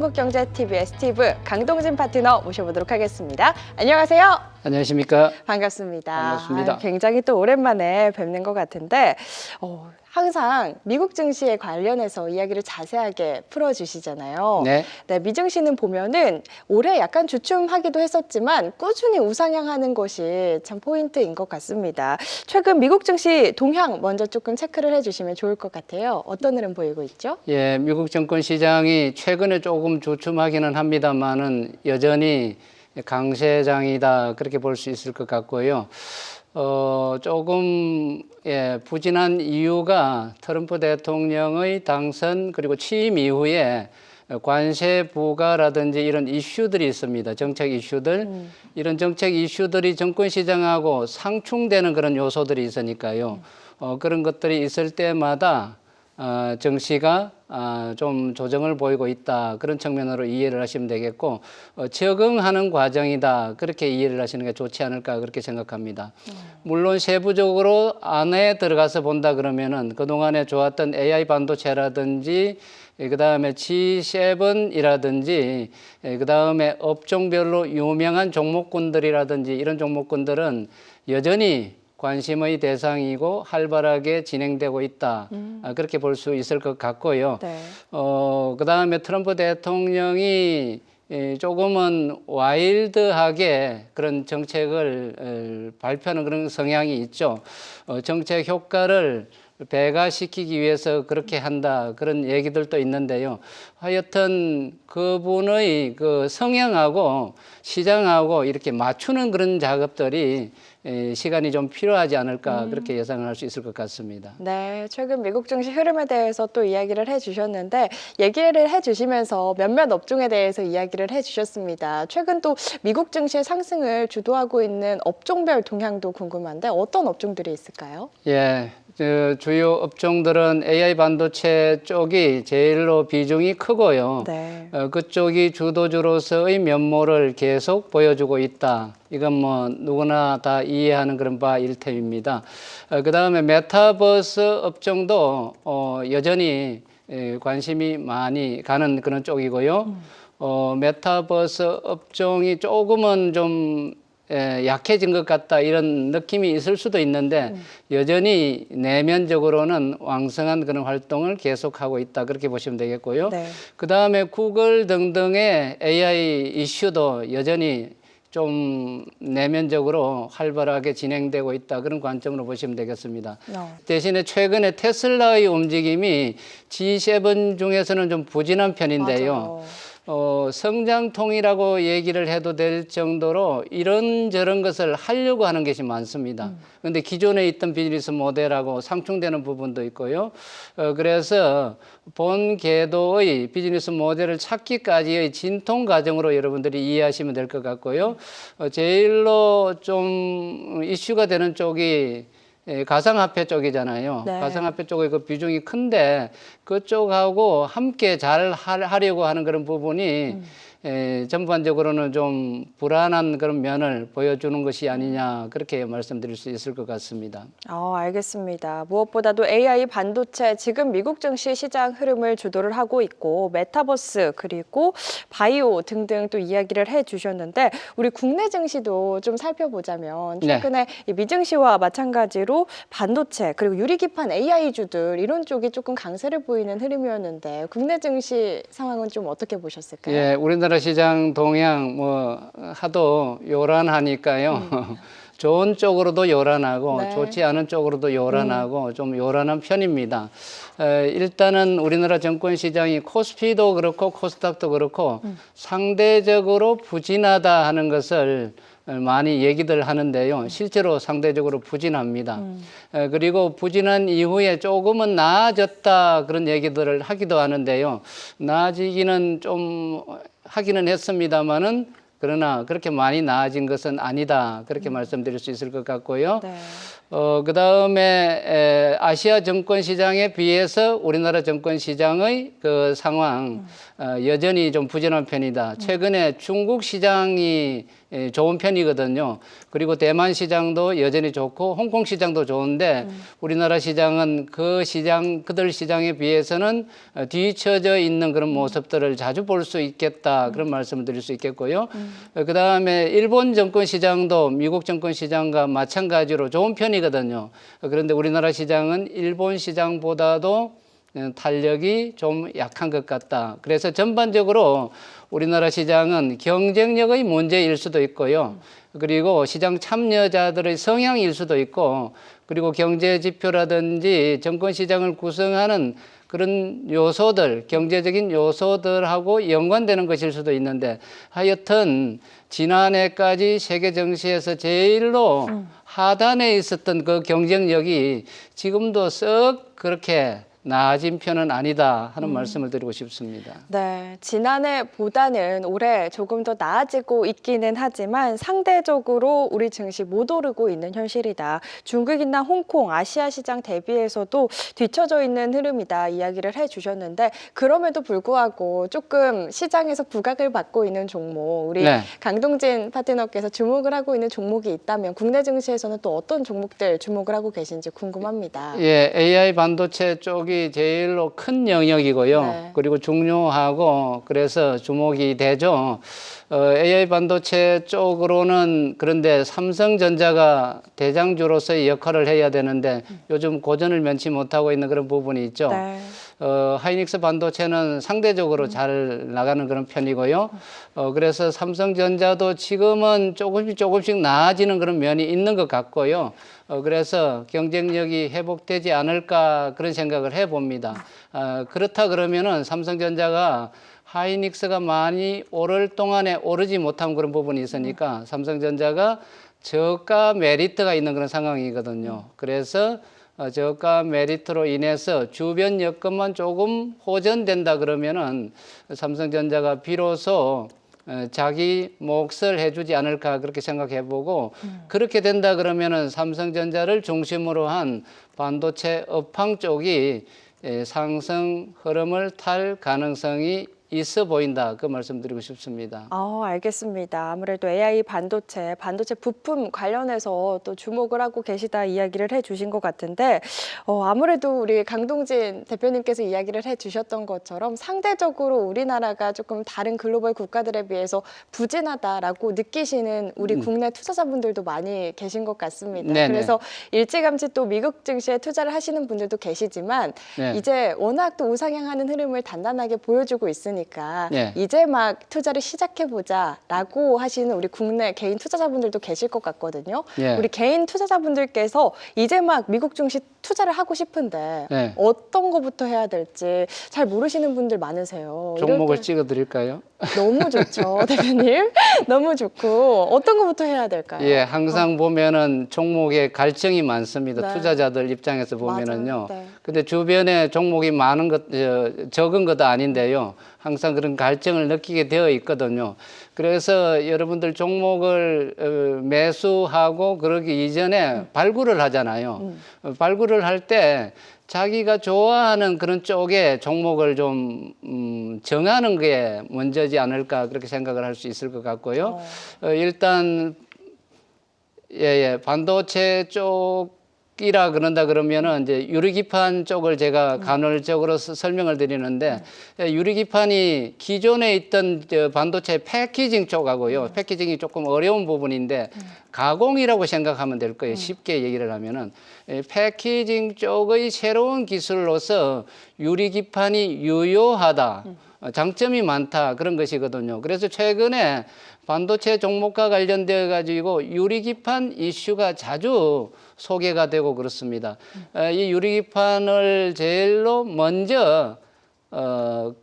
한국경제TV의 스티브 강동진 파트너 모셔보도록 하겠습니다. 안녕하세요. 안녕하십니까? 반갑습니다. 반갑습니다. 굉장히 또 오랜만에 뵙는 것 같은데 항상 미국 증시에 관련해서 이야기를 자세하게 풀어주시잖아요. 네. 미증시는 보면은 올해 약간 주춤하기도 했었지만 꾸준히 우상향하는 것이 참 포인트인 것 같습니다. 최근 미국 증시 동향 먼저 조금 체크를 해주시면 좋을 것 같아요. 어떤 흐름 보이고 있죠? 예, 미국 증권 시장이 최근에 조금 주춤하기는 합니다만은 여전히 강세장이다 그렇게 볼 수 있을 것 같고요. 조금 부진한 이유가 트럼프 대통령의 당선 그리고 취임 이후에 관세 부과라든지 이런 이슈들이 있습니다. 정책 이슈들. 이런 정책 이슈들이 정권 시장하고 상충되는 그런 요소들이 있으니까요. 그런 것들이 있을 때마다 증시가 좀 조정을 보이고 있다. 그런 측면으로 이해를 하시면 되겠고 적응하는 과정이다. 그렇게 이해를 하시는 게 좋지 않을까 그렇게 생각합니다. 물론 세부적으로 안에 들어가서 본다 그러면은 그동안에 좋았던 AI 반도체라든지 그다음에 G7이라든지 그다음에 업종별로 유명한 종목군들이라든지 이런 종목군들은 여전히 관심의 대상이고 활발하게 진행되고 있다. 그렇게 볼 수 있을 것 같고요. 네. 그다음에 트럼프 대통령이 조금은 와일드하게 그런 정책을 발표하는 그런 성향이 있죠. 정책 효과를 배가시키기 위해서 그렇게 한다 그런 얘기들도 있는데요. 하여튼 그분의 그 성향하고 시장하고 이렇게 맞추는 그런 작업들이 시간이 좀 필요하지 않을까 그렇게 예상을 할 수 있을 것 같습니다. 네, 최근 미국 증시 흐름에 대해서 또 이야기를 해주셨는데 얘기를 해주시면서 몇몇 업종에 대해서 이야기를 해주셨습니다. 최근 또 미국 증시의 상승을 주도하고 있는 업종별 동향도 궁금한데 어떤 업종들이 있을까요? 예, 주요 업종들은 AI 반도체 쪽이 제일로 비중이 크고요. 네. 그쪽이 주도주로서의 면모를 계속 보여주고 있다. 이건 뭐 누구나 다 이해하는 그런 바일 터입니다. 그 다음에 메타버스 업종도 여전히 관심이 많이 가는 그런 쪽이고요. 메타버스 업종이 조금은 좀 약해진 것 같다 이런 느낌이 있을 수도 있는데 여전히 내면적으로는 왕성한 그런 활동을 계속하고 있다 그렇게 보시면 되겠고요. 네. 그 다음에 구글 등등의 AI 이슈도 여전히 좀 내면적으로 활발하게 진행되고 있다 그런 관점으로 보시면 되겠습니다. 대신에 최근에 테슬라의 움직임이 G7 중에서는 좀 부진한 편인데요. 맞아요. 성장통이라고 얘기를 해도 될 정도로 이런저런 것을 하려고 하는 것이 많습니다. 그런데 기존에 있던 비즈니스 모델하고 상충되는 부분도 있고요. 그래서 본 궤도의 비즈니스 모델을 찾기까지의 진통 과정으로 여러분들이 이해하시면 될 것 같고요. 제일로 좀 이슈가 되는 쪽이 가상화폐 쪽이잖아요. 네. 가상화폐 쪽의 그 비중이 큰데 그쪽하고 함께 잘 하려고 하는 그런 부분이 전반적으로는 좀 불안한 그런 면을 보여주는 것이 아니냐 그렇게 말씀드릴 수 있을 것 같습니다. 알겠습니다. 무엇보다도 AI 반도체 지금 미국 증시 시장 흐름을 주도를 하고 있고 메타버스 그리고 바이오 등등 또 이야기를 해주셨는데 우리 국내 증시도 좀 살펴보자면 최근에 이 미증시와 마찬가지로 반도체 그리고 유리기판 AI주들 이런 쪽이 조금 강세를 보이는 흐름이었는데 국내 증시 상황은 좀 어떻게 보셨을까요? 예, 우리나라 시장 동향 뭐 하도 요란하니까요. 좋은 쪽으로도 요란하고 네. 좋지 않은 쪽으로도 요란하고 좀 요란한 편입니다. 일단은 우리나라 정권 시장이 코스피도 그렇고 코스닥도 그렇고 상대적으로 부진하다 하는 것을 많이 얘기들 하는데요. 실제로 상대적으로 부진합니다. 그리고 부진한 이후에 조금은 나아졌다 그런 얘기들을 하기도 하는데요. 나아지기는 좀 하기는 했습니다만은 그러나 그렇게 많이 나아진 것은 아니다. 그렇게 말씀드릴 수 있을 것 같고요. 네. 그다음에 아시아 정권 시장에 비해서 우리나라 정권 시장의 그 상황 여전히 좀 부진한 편이다. 최근에 중국 시장이 좋은 편이거든요. 그리고 대만 시장도 여전히 좋고 홍콩 시장도 좋은데 우리나라 시장은 그들 시장에 비해서는 뒤처져 있는 그런 모습들을 자주 볼 수 있겠다. 그런 말씀을 드릴 수 있겠고요. 그다음에 일본 정권 시장도 미국 정권 시장과 마찬가지로 좋은 편이거든요. 그런데 우리나라 시장은 일본 시장보다도 탄력이 좀 약한 것 같다. 그래서 전반적으로 우리나라 시장은 경쟁력의 문제일 수도 있고요. 그리고 시장 참여자들의 성향일 수도 있고, 그리고 경제 지표라든지 정권 시장을 구성하는 그런 요소들, 경제적인 요소들하고 연관되는 것일 수도 있는데, 하여튼 지난해까지 세계 정시에서 제일로 하단에 있었던 그 경쟁력이 지금도 썩 그렇게 나아진 편은 아니다 하는 말씀을 드리고 싶습니다. 네, 지난해보다는 올해 조금 더 나아지고 있기는 하지만 상대적으로 우리 증시 못 오르고 있는 현실이다. 중국이나 홍콩, 아시아 시장 대비해서도 뒤처져 있는 흐름이다 이야기를 해주셨는데, 그럼에도 불구하고 조금 시장에서 부각을 받고 있는 종목, 우리 네. 강동진 파트너께서 주목을 하고 있는 종목이 있다면 국내 증시에서는 또 어떤 종목들 주목을 하고 계신지 궁금합니다. 예, AI 반도체 쪽이 제일로 큰 영역이고요. 네. 그리고 중요하고 그래서 주목이 되죠. AI 반도체 쪽으로는 그런데 삼성전자가 대장주로서의 역할을 해야 되는데 요즘 고전을 면치 못하고 있는 그런 부분이 있죠. 네. 하이닉스 반도체는 상대적으로 잘 나가는 그런 편이고요. 그래서 삼성전자도 지금은 조금씩 나아지는 그런 면이 있는 것 같고요. 그래서 경쟁력이 회복되지 않을까 그런 생각을 해봅니다. 그렇다 그러면은 삼성전자가 하이닉스가 많이 오를 동안에 오르지 못한 그런 부분이 있으니까 삼성전자가 저가 메리트가 있는 그런 상황이거든요. 그래서 저가 메리트로 인해서 주변 여건만 조금 호전된다 그러면은 삼성전자가 비로소 자기 몫을 해주지 않을까 그렇게 생각해보고 그렇게 된다 그러면은 삼성전자를 중심으로 한 반도체 업황 쪽이 상승 흐름을 탈 가능성이 있어 보인다. 그 말씀드리고 싶습니다. 알겠습니다. 아무래도 AI 반도체 부품 관련해서 또 주목을 하고 계시다 이야기를 해주신 것 같은데, 아무래도 우리 강동진 대표님께서 이야기를 해주셨던 것처럼 상대적으로 우리나라가 조금 다른 글로벌 국가들에 비해서 부진하다라고 느끼시는 우리 국내 투자자분들도 많이 계신 것 같습니다. 네네. 그래서 일찌감치 또 미국 증시에 투자를 하시는 분들도 계시지만 네. 이제 워낙 또 우상향하는 흐름을 단단하게 보여주고 있으니까 네. 이제 막 투자를 시작해보자라고 하시는 우리 국내 개인 투자자분들도 계실 것 같거든요. 네. 우리 개인 투자자분들께서 이제 막 미국 증시 투자를 하고 싶은데 네. 어떤 거부터 해야 될지 잘 모르시는 분들 많으세요. 이럴 종목을 때 찍어 드릴까요? 너무 좋죠, 대표님. 너무 좋고 어떤 거부터 해야 될까요? 예, 항상 보면은 종목에 갈증이 많습니다. 네. 투자자들 입장에서 보면은요. 맞아요. 네. 근데 주변에 종목이 많은 것, 적은 것도 아닌데요. 항상 그런 갈증을 느끼게 되어 있거든요. 그래서 여러분들 종목을 매수하고 그러기 이전에 발굴을 하잖아요. 발굴을 할 때 자기가 좋아하는 그런 쪽에 종목을 좀 정하는 게 먼저지 않을까 그렇게 생각을 할 수 있을 것 같고요. 일단 반도체 쪽이라 그런다 그러면은 이제 유리기판 쪽을 제가 간헐적으로 설명을 드리는데 유리기판이 기존에 있던 반도체 패키징 쪽하고요. 패키징이 조금 어려운 부분인데 가공이라고 생각하면 될 거예요. 쉽게 얘기를 하면은 패키징 쪽의 새로운 기술로서 유리기판이 유효하다. 장점이 많다 그런 것이거든요. 그래서 최근에 반도체 종목과 관련되어 가지고 유리기판 이슈가 자주 소개가 되고 그렇습니다. 이 유리기판을 제일로 먼저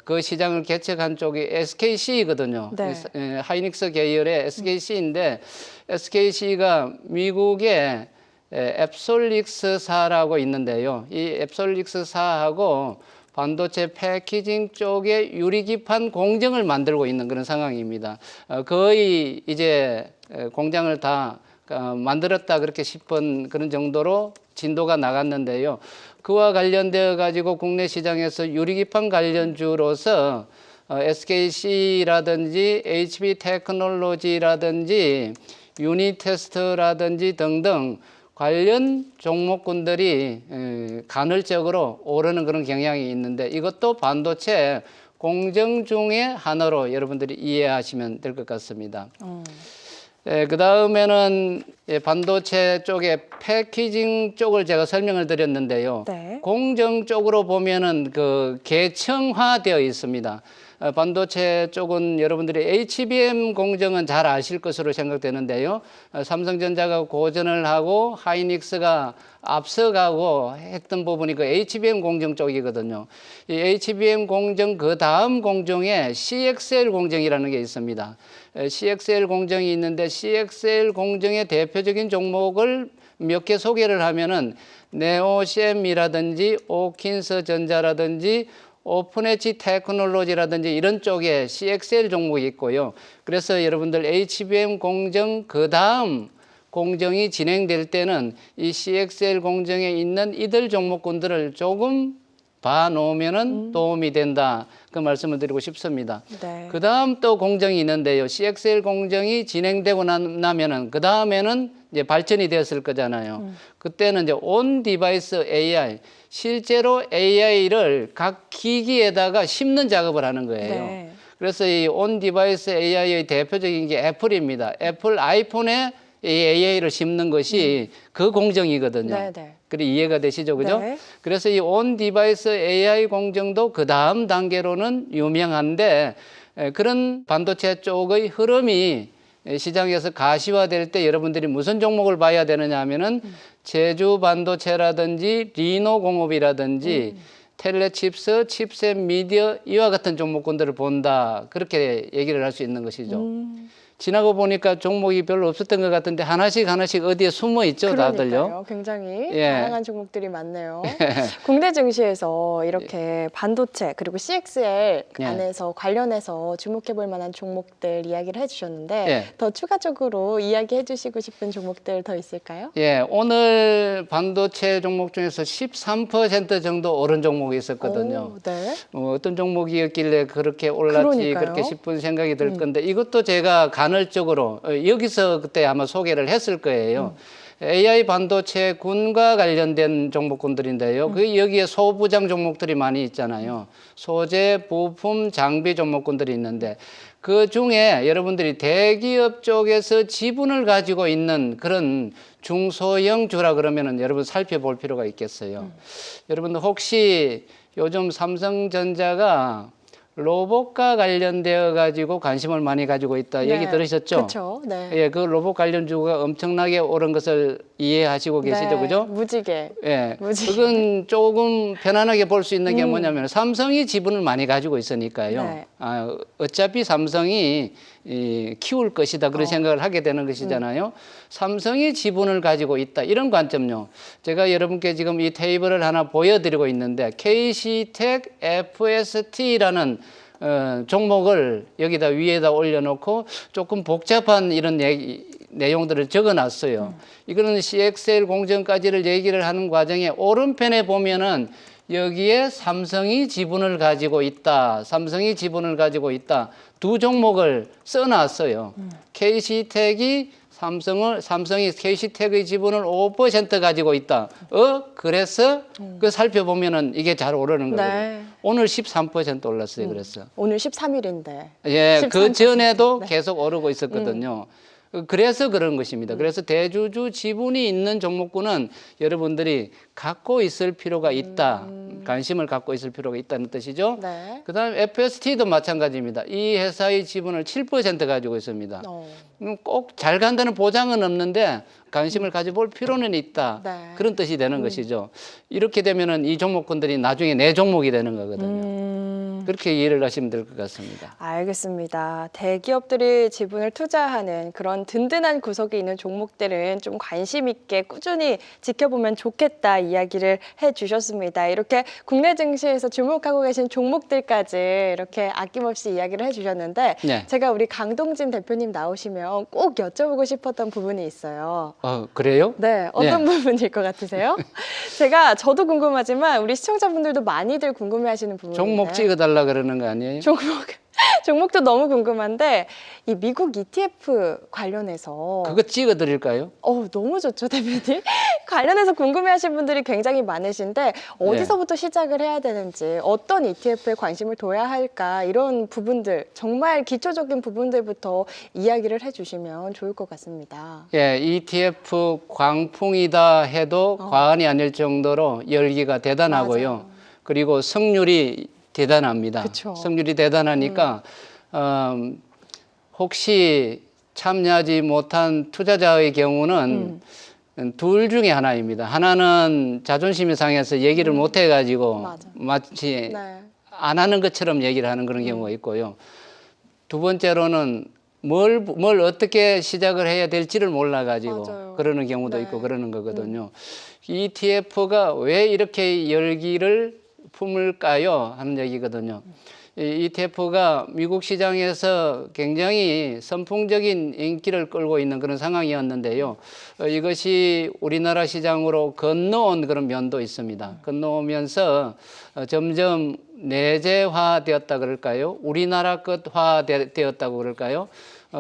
그 시장을 개척한 쪽이 SKC거든요. 네. 하이닉스 계열의 SKC인데 SKC가 미국의 앱솔릭스사라고 있는데요. 이 앱솔릭스사하고 반도체 패키징 쪽에 유리기판 공정을 만들고 있는 그런 상황입니다. 거의 이제 공장을 다 만들었다 그렇게 싶은 그런 정도로 진도가 나갔는데요. 그와 관련되어 가지고 국내 시장에서 유리기판 관련주로서 SKC라든지 HB 테크놀로지라든지 유니테스트라든지 등등 관련 종목군들이 간헐적으로 오르는 그런 경향이 있는데 이것도 반도체 공정 중의 하나로 여러분들이 이해하시면 될 것 같습니다. 그 다음에는 반도체 쪽에 패키징 쪽을 제가 설명을 드렸는데요. 네. 공정 쪽으로 보면은 그 계층화되어 있습니다. 반도체 쪽은 여러분들이 HBM 공정은 잘 아실 것으로 생각되는데요. 삼성전자가 고전을 하고 하이닉스가 앞서가고 했던 부분이 그 HBM 공정 쪽이거든요. 이 HBM 공정 그 다음 공정에 CXL 공정이라는 게 있습니다. CXL 공정이 있는데 CXL 공정의 대표적인 종목을 몇 개 소개를 하면은 네오셈이라든지 오킨스 전자라든지 오픈엣지 테크놀로지라든지 이런 쪽에 CXL 종목이 있고요. 그래서 여러분들 HBM 공정 그 다음 공정이 진행될 때는 이 CXL 공정에 있는 이들 종목군들을 조금 봐놓으면은 도움이 된다. 그 말씀을 드리고 싶습니다. 네. 그 다음 또 공정이 있는데요. CXL 공정이 진행되고 나면은 그 다음에는 이제 발전이 되었을 거잖아요. 그때는 이제 온 디바이스 AI, 실제로 AI를 각 기기에다가 심는 작업을 하는 거예요. 네. 그래서 이 온 디바이스 AI의 대표적인 게 애플입니다. 애플 아이폰에 이 AI를 심는 것이 그 공정이거든요. 네, 네. 그래 이해가 되시죠, 그죠? 네. 그래서 이 온 디바이스 AI 공정도 그 다음 단계로는 유명한데 그런 반도체 쪽의 흐름이 시장에서 가시화될 때 여러분들이 무슨 종목을 봐야 되느냐 하면은 제주 반도체라든지 리노공업이라든지 텔레칩스, 칩셋 미디어 이와 같은 종목군들을 본다. 그렇게 얘기를 할 수 있는 것이죠. 지나고 보니까 종목이 별로 없었던 것 같은데 하나씩 어디에 숨어 있죠, 다들요. 그러니까요. 굉장히 예. 다양한 종목들이 많네요. 국내 증시에서 이렇게 반도체 그리고 CXL 예. 안에서 관련해서 주목해 볼 만한 종목들 이야기를 해주셨는데 예. 더 추가적으로 이야기해 주시고 싶은 종목들 더 있을까요? 예, 오늘 반도체 종목 중에서 13% 정도 오른 종목이 있었거든요. 오, 네. 어떤 종목이었길래 그렇게 올랐지 그러니까요. 그렇게 싶은 생각이 들 건데 이것도 제가 간헐적으로 여기서 그때 아마 소개를 했을 거예요. AI 반도체 군과 관련된 종목군들인데요. 그 여기에 소부장 종목들이 많이 있잖아요. 소재, 부품, 장비 종목군들이 있는데 그 중에 여러분들이 대기업 쪽에서 지분을 가지고 있는 그런 중소형주라 그러면은 여러분 살펴볼 필요가 있겠어요. 여러분들 혹시 요즘 삼성전자가 로봇과 관련되어 가지고 관심을 많이 가지고 있다 네. 얘기 들으셨죠? 그렇죠. 네. 예, 그 로봇 관련주가 엄청나게 오른 것을 이해하시고 계시죠, 네. 그죠? 무지개. 예, 무지개. 그건 조금 편안하게 볼 수 있는 게 뭐냐면 삼성이 지분을 많이 가지고 있으니까요. 네. 어차피 삼성이 키울 것이다 그런 생각을 하게 되는 것이잖아요. 삼성이 지분을 가지고 있다 이런 관점요. 제가 여러분께 지금 이 테이블을 하나 보여드리고 있는데 KC텍 FST라는 종목을 여기다 위에다 올려놓고 조금 복잡한 이런 내용들을 적어놨어요. 이거는 CXL 공정까지를 얘기를 하는 과정에 오른편에 보면은 여기에 삼성이 지분을 가지고 있다. 삼성이 지분을 가지고 있다. 두 종목을 써놨어요. KC텍이 삼성이 KC텍의 지분을 5% 가지고 있다. 그래서 그 살펴보면은 이게 잘 오르는 거거든요. 네. 오늘 13% 올랐어요. 그래서. 오늘 13일인데. 예, 그 13%. 전에도 네. 계속 오르고 있었거든요. 그래서 그런 것입니다. 그래서 대주주 지분이 있는 종목군은 여러분들이 갖고 있을 필요가 있다. 관심을 갖고 있을 필요가 있다는 뜻이죠. 네. 그다음에 FST도 마찬가지입니다. 이 회사의 지분을 7% 가지고 있습니다. 꼭 잘 간다는 보장은 없는데 관심을 가져볼 필요는 있다. 네. 그런 뜻이 되는 것이죠. 이렇게 되면은 이 종목군들이 나중에 내 종목이 되는 거거든요. 그렇게 이해를 하시면 될 것 같습니다. 알겠습니다. 대기업들이 지분을 투자하는 그런 든든한 구석이 있는 종목들은 좀 관심 있게 꾸준히 지켜보면 좋겠다 이야기를 해주셨습니다. 이렇게 국내 증시에서 주목하고 계신 종목들까지 이렇게 아낌없이 이야기를 해주셨는데 네. 제가 우리 강동진 대표님 나오시면 꼭 여쭤보고 싶었던 부분이 있어요. 그래요? 네, 어떤 부분일 것 같으세요? 저도 궁금하지만 우리 시청자분들도 많이들 궁금해하시는 부분인데 종목 찍어달라 그러는 거 아니에요? 종목도 너무 궁금한데 이 미국 ETF 관련해서 그거 찍어드릴까요? 너무 좋죠, 대표님. 관련해서 궁금해하신 분들이 굉장히 많으신데 어디서부터 시작을 해야 되는지 어떤 ETF에 관심을 둬야 할까 이런 부분들 정말 기초적인 부분들부터 이야기를 해주시면 좋을 것 같습니다. 예, ETF 광풍이다 해도 과언이 아닐 정도로 열기가 대단하고요. 맞아요. 그리고 성률이 대단합니다. 그쵸. 성률이 대단하니까 혹시 참여하지 못한 투자자의 경우는 둘 중에 하나입니다. 하나는 자존심이 상해서 얘기를 못 해가지고 맞아. 마치 네. 안 하는 것처럼 얘기를 하는 그런 경우가 있고요. 두 번째로는 뭘 어떻게 시작을 해야 될지를 몰라가지고 맞아요. 그러는 경우도 네. 있고 그러는 거거든요. ETF가 왜 이렇게 열기를 품을까요? 하는 얘기거든요. 이 ETF가 미국 시장에서 굉장히 선풍적인 인기를 끌고 있는 그런 상황이었는데요. 이것이 우리나라 시장으로 건너온 그런 면도 있습니다. 건너오면서 점점 내재화되었다 그럴까요? 우리나라 것화 되었다고 그럴까요?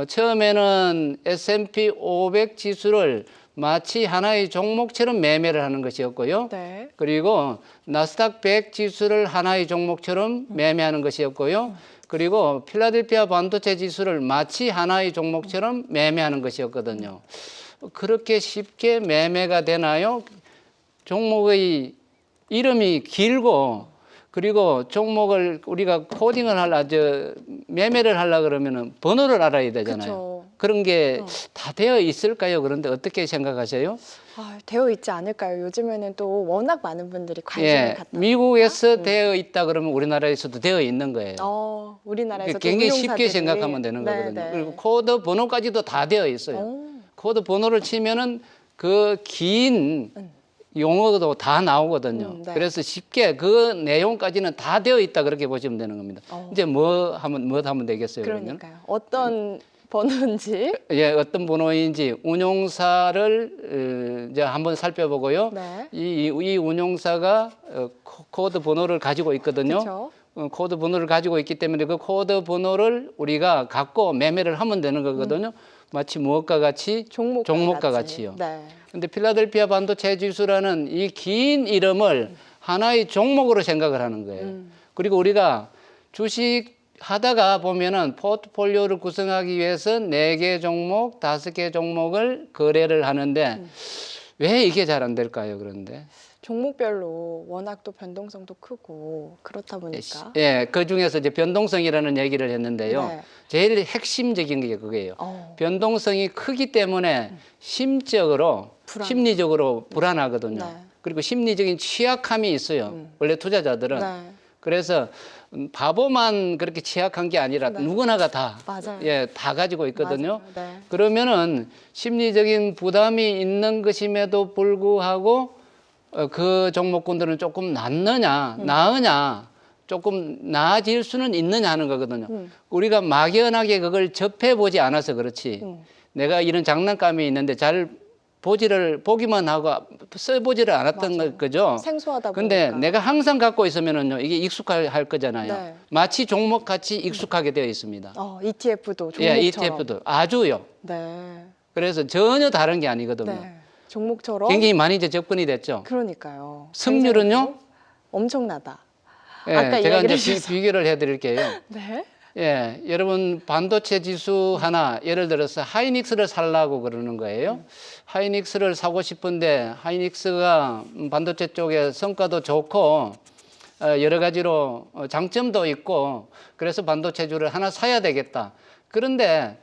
처음에는 S&P 500 지수를 마치 하나의 종목처럼 매매를 하는 것이었고요. 네. 그리고 나스닥 100 지수를 하나의 종목처럼 매매하는 것이었고요. 그리고 필라델피아 반도체 지수를 마치 하나의 종목처럼 매매하는 것이었거든요. 그렇게 쉽게 매매가 되나요? 종목의 이름이 길고 그리고 종목을 우리가 코딩을 매매를 하려 그러면은 번호를 알아야 되잖아요. 그쵸. 그런 게 다 되어 있을까요? 그런데 어떻게 생각하세요? 되어 있지 않을까요? 요즘에는 또 워낙 많은 분들이 관심을 예, 갖다 미국에서 되어 있다 그러면 우리나라에서도 되어 있는 거예요. 우리나라에서 굉장히 쉽게 생각하면 되는 거거든요. 네. 그리고 코드 번호까지도 다 되어 있어요. 오. 코드 번호를 치면은 그 긴 용어도 다 나오거든요. 네. 그래서 쉽게 그 내용까지는 다 되어 있다 그렇게 보시면 되는 겁니다. 이제 뭐 하면 되겠어요? 그러면? 그러니까요. 어떤 번호인지. 예, 어떤 번호인지 운용사를 이제 한번 살펴보고요. 네. 이 운용사가 코드 번호를 가지고 있거든요. 그쵸. 코드 번호를 가지고 있기 때문에 그 코드 번호를 우리가 갖고 매매를 하면 되는 거거든요. 마치 무엇과 같이? 종목과 같이요. 네. 근데 필라델피아 반도체 지수라는 이 긴 이름을 하나의 종목으로 생각을 하는 거예요. 그리고 우리가 주식 하다가 보면은 포트폴리오를 구성하기 위해서 4개 종목, 5개 종목을 거래를 하는데 왜 이게 잘 안 될까요? 그런데 종목별로 워낙 또 변동성도 크고 그렇다 보니까. 예, 그 중에서 이제 변동성이라는 얘기를 했는데요. 네. 제일 핵심적인 게 그거예요. 변동성이 크기 때문에 심리적으로 불안하거든요. 네. 그리고 심리적인 취약함이 있어요. 원래 투자자들은. 네. 그래서 바보만 그렇게 취약한 게 아니라 누구나가 다, 맞아요. 다 가지고 있거든요. 맞아요. 네. 그러면은 심리적인 부담이 있는 것임에도 불구하고 그 종목군들은 조금 나으냐, 조금 나아질 수는 있느냐 하는 거거든요. 우리가 막연하게 그걸 접해보지 않아서 그렇지. 내가 이런 장난감이 있는데 잘 보기만 하고 써보지를 않았던 거죠. 생소하다 보니까. 근데 내가 항상 갖고 있으면은요, 이게 익숙할 거잖아요. 네. 마치 종목같이 익숙하게 되어 있습니다. ETF도 종목처럼. 예, ETF도 아주요. 네. 그래서 전혀 다른 게 아니거든요. 네. 종목처럼. 굉장히 많이 이제 접근이 됐죠. 그러니까요. 승률은요? 엄청나다. 예, 아까 제가 이야기를 이제 비교를 해드릴게요. 네. 예, 여러분 반도체 지수 하나 예를 들어서 하이닉스를 살라고 그러는 거예요. 하이닉스를 사고 싶은데 하이닉스가 반도체 쪽에 성과도 좋고 여러 가지로 장점도 있고 그래서 반도체주를 하나 사야 되겠다. 그런데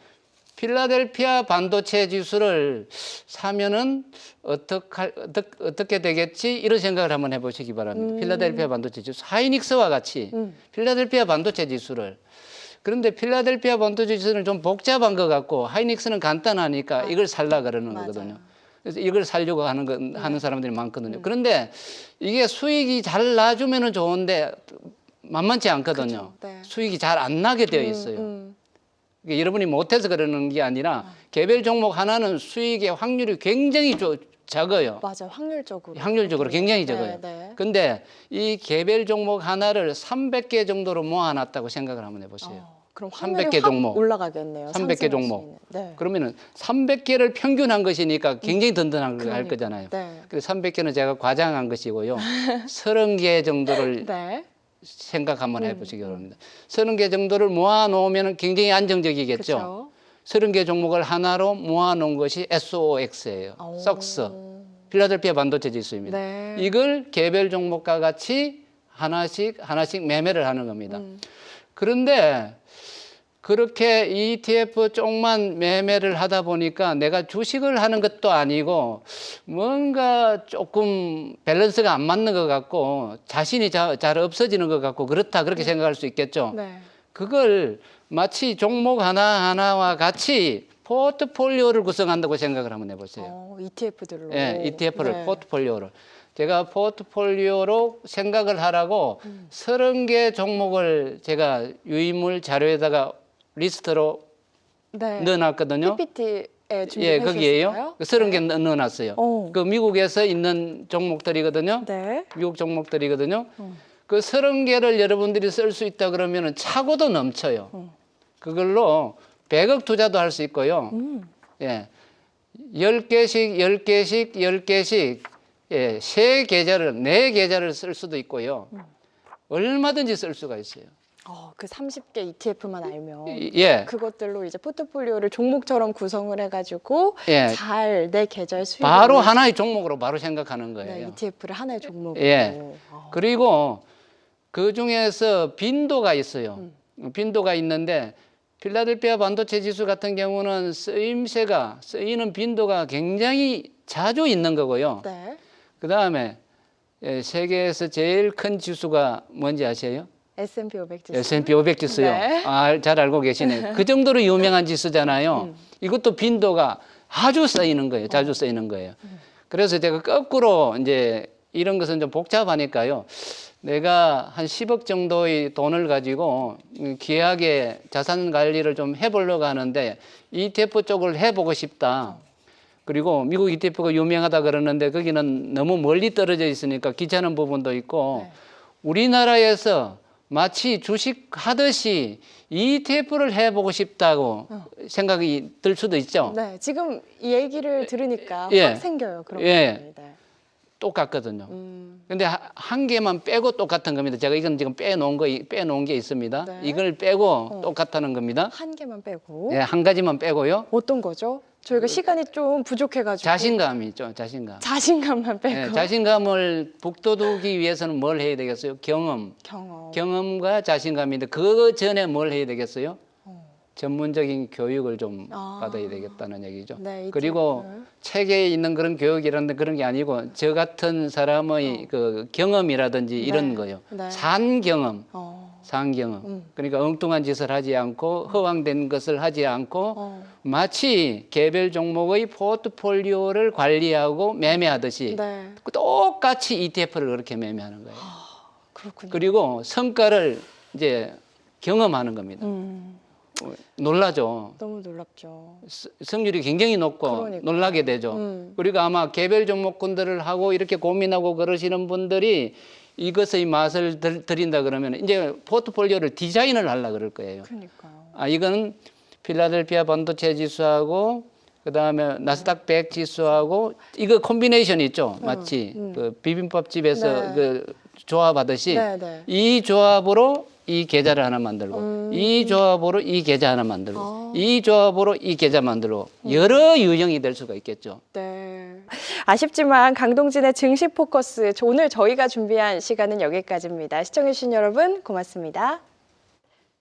필라델피아 반도체 지수를 사면은 어떻게 되겠지? 이런 생각을 한번 해보시기 바랍니다. 필라델피아 반도체 지수, 하이닉스와 같이 필라델피아 반도체 지수를. 그런데 필라델피아 반도체 지수는 좀 복잡한 것 같고 하이닉스는 간단하니까 이걸 살라 그러는 거거든요. 그래서 이걸 살려고 하는 사람들이 많거든요. 그런데 이게 수익이 잘 나주면은 좋은데 만만치 않거든요. 그쵸, 네. 수익이 잘 안 나게 되어 있어요. 그러니까 여러분이 못해서 그러는 게 아니라 개별 종목 하나는 수익의 확률이 굉장히 작아요. 맞아, 확률적으로. 확률적으로 굉장히 적어요. 네. 근데 이 개별 종목 하나를 300개 정도로 모아놨다고 생각을 한번 해보세요. 그럼 확률이 300개 확 종목. 올라가겠네요. 300개 상승할 수 종목. 있는. 네. 그러면은 300개를 평균한 것이니까 굉장히 든든한 걸 할 거잖아요. 네. 그래서 300개는 제가 과장한 것이고요. 30개 정도를 네. 생각 한번 해보시기 바랍니다. 30개 정도를 모아놓으면 굉장히 안정적이겠죠. 그쵸. 30개 종목을 하나로 모아놓은 것이 SOX예요. 오. 석스, 필라델피아 반도체 지수입니다. 네. 이걸 개별 종목과 같이 하나씩 매매를 하는 겁니다. 그런데 그렇게 ETF 쪽만 매매를 하다 보니까 내가 주식을 하는 것도 아니고 뭔가 조금 밸런스가 안 맞는 것 같고 자신이 잘 없어지는 것 같고 그렇다 그렇게 생각할 수 있겠죠. 네. 그걸 마치 종목 하나하나와 같이 포트폴리오를 구성한다고 생각을 한번 해보세요. ETF들로. 예, ETF를 네. 포트폴리오로. 제가 포트폴리오로 생각을 하라고 30개 종목을 제가 유의물 자료에다가 리스트로 네. 넣어놨거든요. PPT에 예, 준비해 거기에요. 30개 넣어놨어요. 오. 그 미국에서 있는 종목들이거든요. 네. 미국 종목들이거든요. 그 30개를 여러분들이 쓸 수 있다 그러면 차고도 넘쳐요. 그걸로 100억 투자도 할 수 있고요. 예. 10개씩 예, 3계좌를, 4계좌를 쓸 수도 있고요. 얼마든지 쓸 수가 있어요. 그 30개 ETF만 알면 예. 그것들로 이제 포트폴리오를 종목처럼 구성을 해가지고 예. 잘 내 계좌의 수익을 바로 하나의 종목으로 바로 생각하는 네, 거예요. ETF를 하나의 종목으로. 예. 그리고 그 중에서 빈도가 있어요. 빈도가 있는데 필라델피아 반도체 지수 같은 경우는 쓰이는 빈도가 굉장히 자주 있는 거고요. 네. 그 다음에 세계에서 제일 큰 지수가 뭔지 아세요? S&P 500 지수. S&P 500 지수요. 네. 잘 알고 계시네. 그 정도로 유명한 지수잖아요. 이것도 빈도가 아주 쓰이는 거예요. 자주 쓰이는 거예요. 그래서 제가 거꾸로 이제 이런 것은 좀 복잡하니까요. 내가 한 10억 정도의 돈을 가지고 귀하게 자산 관리를 좀 해보려고 하는데 ETF 쪽을 해보고 싶다. 그리고 미국 ETF가 유명하다 그러는데 거기는 너무 멀리 떨어져 있으니까 귀찮은 부분도 있고 우리나라에서 마치 주식 하듯이 ETF를 해보고 싶다고 생각이 들 수도 있죠. 네, 지금 이 얘기를 들으니까 예. 확 생겨요. 그런 예. 부분이. 네. 똑같거든요. 근데 한 개만 빼고 똑같은 겁니다. 제가 이건 지금 빼놓은 게 있습니다. 네. 이걸 빼고 똑같다는 겁니다. 한 개만 빼고. 예, 한 가지만 빼고요. 어떤 거죠? 저희가 시간이 좀 부족해가지고. 자신감이 있죠. 자신감. 자신감만 빼고. 예, 자신감을 북돋우기 위해서는 뭘 해야 되겠어요? 경험. 경험과 자신감인데 그 전에 뭘 해야 되겠어요? 전문적인 교육을 좀 받아야 되겠다는 얘기죠. 네, 그리고 책에 있는 그런 교육이라는 그런 게 아니고 저 같은 사람의 그 경험이라든지 이런 거요. 네. 산 경험. 어. 산 경험. 그러니까 엉뚱한 짓을 하지 않고 허황된 것을 하지 않고 마치 개별 종목의 포트폴리오를 관리하고 매매하듯이 네. 똑같이 ETF를 그렇게 매매하는 거예요. 그렇군요. 그리고 성과를 이제 경험하는 겁니다. 놀라죠. 너무 놀랍죠. 성률이 굉장히 높고 그러니까요. 놀라게 되죠. 그리고 아마 개별 종목군들을 하고 이렇게 고민하고 그러시는 분들이 이것의 맛을 들인다 그러면 이제 포트폴리오를 디자인을 하려 그럴 거예요. 그러니까요. 이거는 필라델피아 반도체 지수하고 그다음에 나스닥 100 지수하고 이거 콤비네이션 있죠. 마치 그 비빔밥 집에서 네. 그 조합하듯이 네, 네. 이 조합으로 이 계좌를 하나 만들고 이 조합으로 이 계좌 하나 만들고 이 조합으로 이 계좌 만들고 여러 유형이 될 수가 있겠죠. 네. 아쉽지만 강동진의 증시 포커스 오늘 저희가 준비한 시간은 여기까지입니다. 시청해주신 여러분 고맙습니다.